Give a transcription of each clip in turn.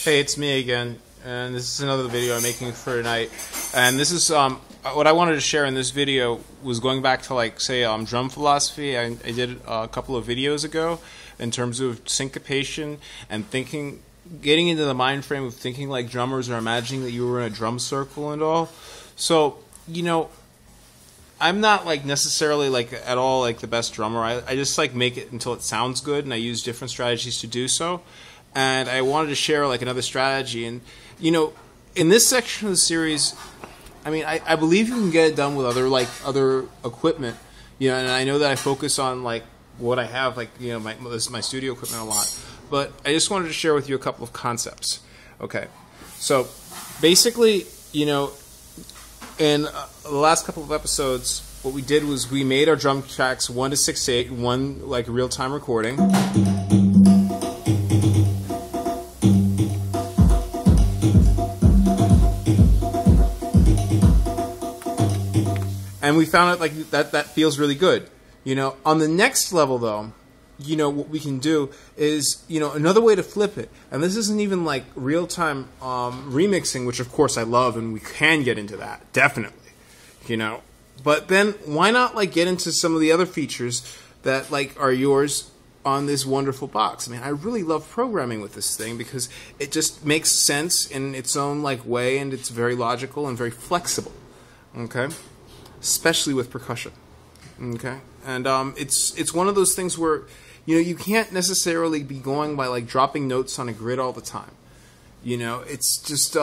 Hey, it's me again, and this is another video I'm making for tonight. And this is what I wanted to share in this video was going back to, like, say, drum philosophy. I did a couple of videos ago in terms of syncopation and thinking, getting into the mind frame of thinking like drummers or imagining that you were in a drum circle and all. So, you know, I'm not like necessarily like at all like the best drummer. I just like make it until it sounds good, and I use different strategies to do so. And I wanted to share like another strategy. And you know, in this section of the series, I mean, I believe you can get it done with other equipment. You know, and I know that I focus on like what I have, like, you know, my studio equipment a lot. But I just wanted to share with you a couple of concepts. Okay, so basically, you know, in the last couple of episodes, what we did was we made our drum tracks 1 to 6/8, one like real-time recording. And we found out like that feels really good. You know, on the next level though, you know, what we can do is, you know, another way to flip it. And this isn't even like real-time remixing, which of course I love, and we can get into that, definitely. You know, but then why not like get into some of the other features that like are yours on this wonderful box? I mean, I really love programming with this thing because it just makes sense in its own like way, and it's very logical and very flexible. Okay, especially with percussion. Okay, and it's one of those things where, you know, you can't necessarily be going by like dropping notes on a grid all the time. You know, it's just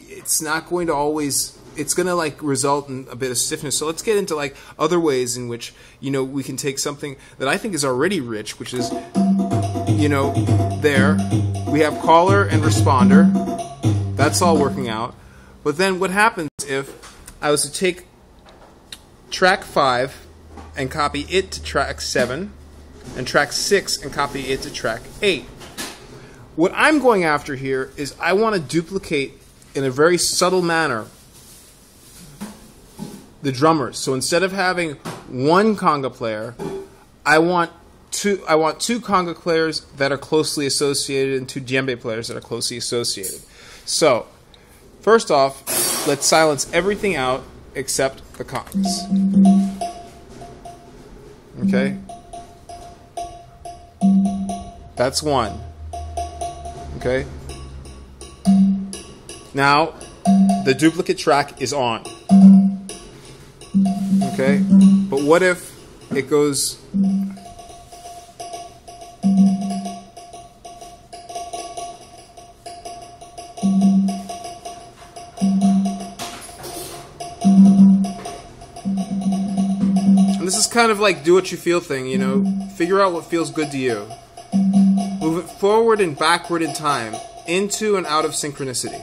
it's not going to always. It's going to like result in a bit of stiffness. So let's get into like other ways in which, you know, we can take something that I think is already rich, which is, you know, there we have caller and responder. That's all working out. But then what happens if I was to take track 5 and copy it to track 7, and track 6 and copy it to track 8? What I'm going after here is I want to duplicate in a very subtle manner the drummers. So instead of having one conga player, I want two conga players that are closely associated and 2 djembe players that are closely associated. So first off, let's silence everything out except the congas. Okay? That's one. Okay? Now, the duplicate track is on. Okay? But what if it goes... And this is kind of like do what you feel thing, you know? Figure out what feels good to you. Move it forward and backward in time, into and out of synchronicity.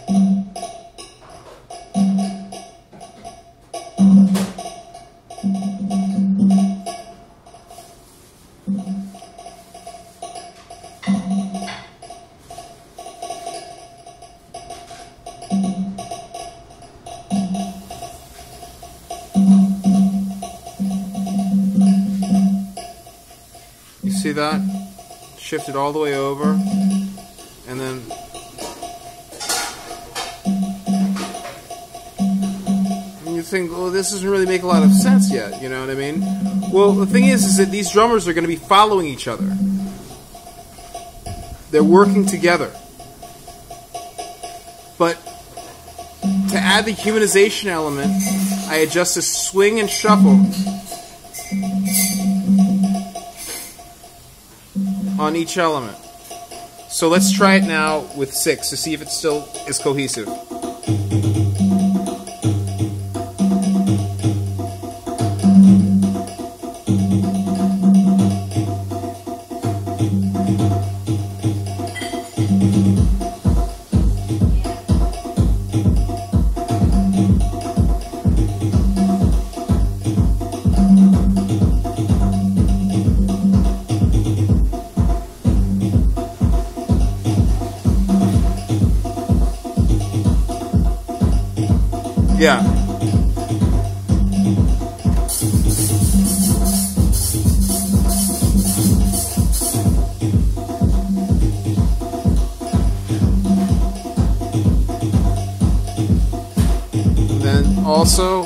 You see that? Shift it all the way over, and then you think, oh, this doesn't really make a lot of sense yet, you know what I mean? Well, the thing is that these drummers are going to be following each other. They're working together. But to add the humanization element, I adjust the swing and shuffle on each element. So let's try it now with 6 to see if it still is cohesive. Yeah. also,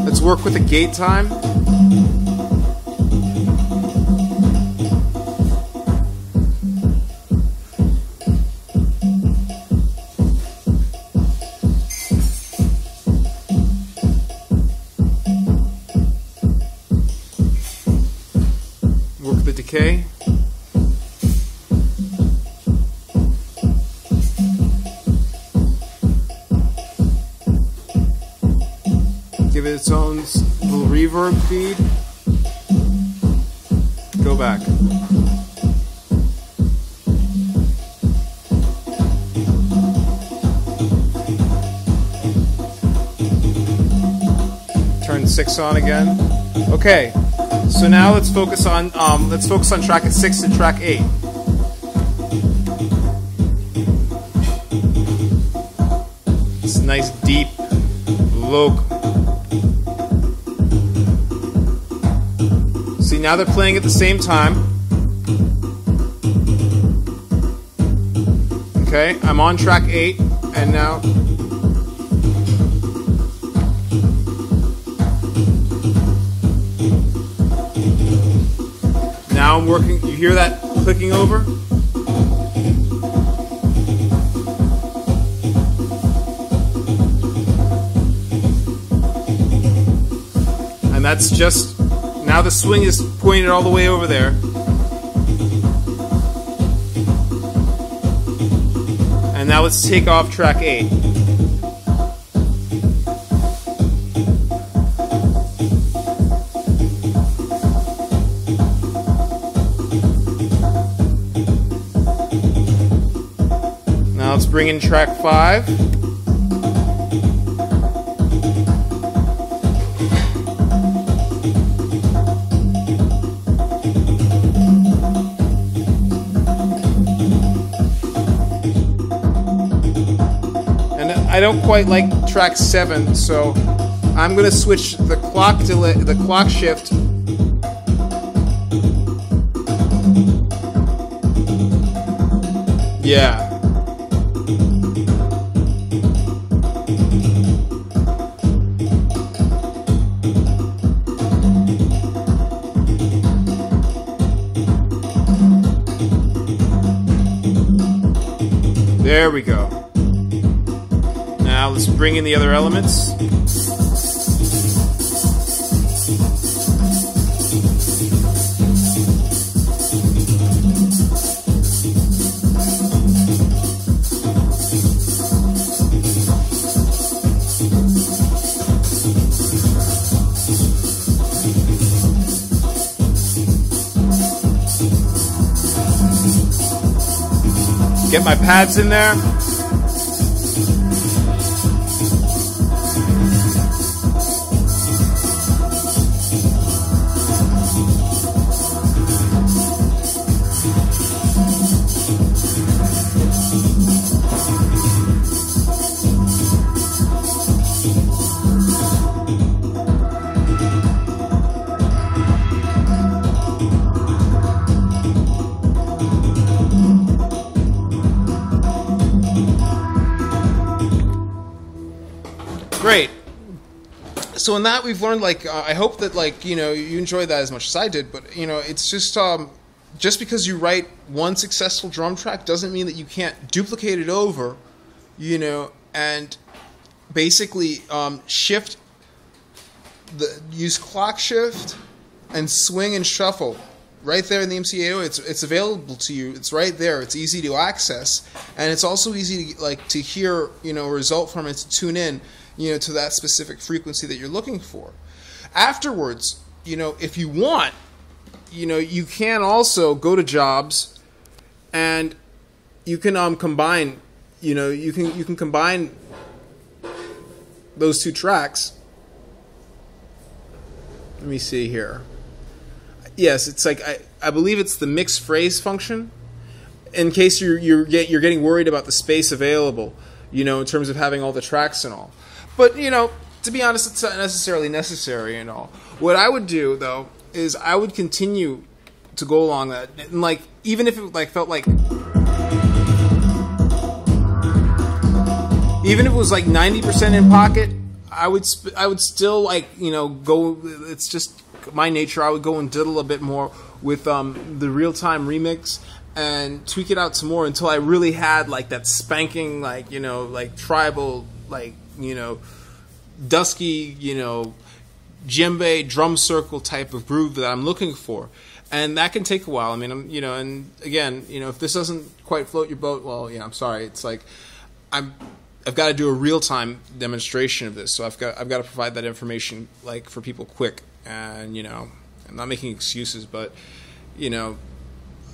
let's work with the gate time. Work the decay. Give it its own little reverb feed. Go back. Turn 6 on again. Okay, so now let's focus on track 6 and track 8. It's nice deep low. See, now they're playing at the same time. Okay, I'm on track 8, and now I'm working. You hear that clicking over? And that's just, now the swing is pointed all the way over there. And now let's take off track 8. Now let's bring in track 5. And I don't quite like track 7, so I'm going to switch the clock delay, the clock shift. Yeah. There we go. Now let's bring in the other elements. Get my pads in there. Great. So in that we've learned, like, I hope that, like, you know, you enjoyed that as much as I did, but, you know, it's just because you write one successful drum track doesn't mean that you can't duplicate it over, you know, and basically use clock shift and swing and shuffle right there in the MC808. It's available to you. It's right there. It's easy to access, and it's also easy to hear, you know, a result from it, to tune in, you know, to that specific frequency that you're looking for. Afterwards, you know, if you want, you know, you can also go to jobs, and you can combine, you know, you can combine those two tracks. Let me see here. Yes, it's like I believe it's the mix phrase function. In case you're getting worried about the space available, you know, in terms of having all the tracks and all. But, you know, to be honest, it's not necessarily necessary and all. What I would do, though, is I would continue to go along that, and, like, even if it felt like, even if it was like 90% in pocket, I would still like, you know, go. It's just my nature. I would go and diddle a bit more with the real-time remix and tweak it out some more until I really had like that spanking, like, you know, like tribal, like, you know, dusky, you know, djembe drum circle type of groove that I'm looking for. And that can take a while. I mean, you know, and again, you know, if this doesn't quite float your boat, well, yeah, I'm sorry. It's like I've got to do a real-time demonstration of this, so I've got to provide that information like for people quick. And you know, I'm not making excuses, but you know,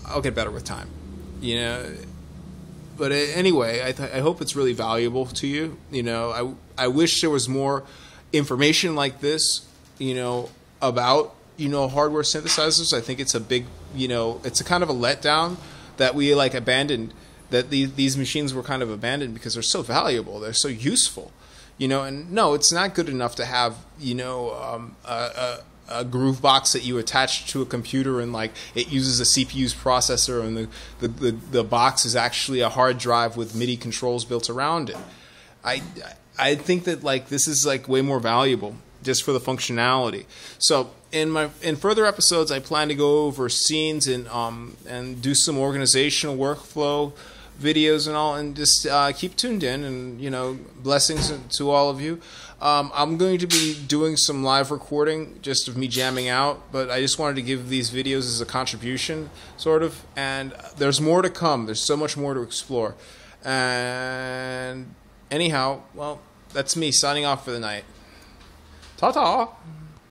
I'll get better with time. You know, but anyway, I hope it's really valuable to you. You know, I wish there was more information like this, you know, about, you know, hardware synthesizers. I think it's a big, you know, it's a kind of a letdown that we like abandoned, that these machines were kind of abandoned because they're so valuable, they're so useful, you know. And no, it's not good enough to have, you know, a groove box that you attach to a computer and like it uses a CPU's processor, and the box is actually a hard drive with MIDI controls built around it. I think that like this is like way more valuable just for the functionality. So in further episodes, I plan to go over scenes and do some organizational workflow videos and all, and just keep tuned in, and you know, blessings to all of you. I'm going to be doing some live recording just of me jamming out, but I just wanted to give these videos as a contribution, sort of, and there's more to come. There's so much more to explore. And anyhow, well, that's me signing off for the night. Ta-ta!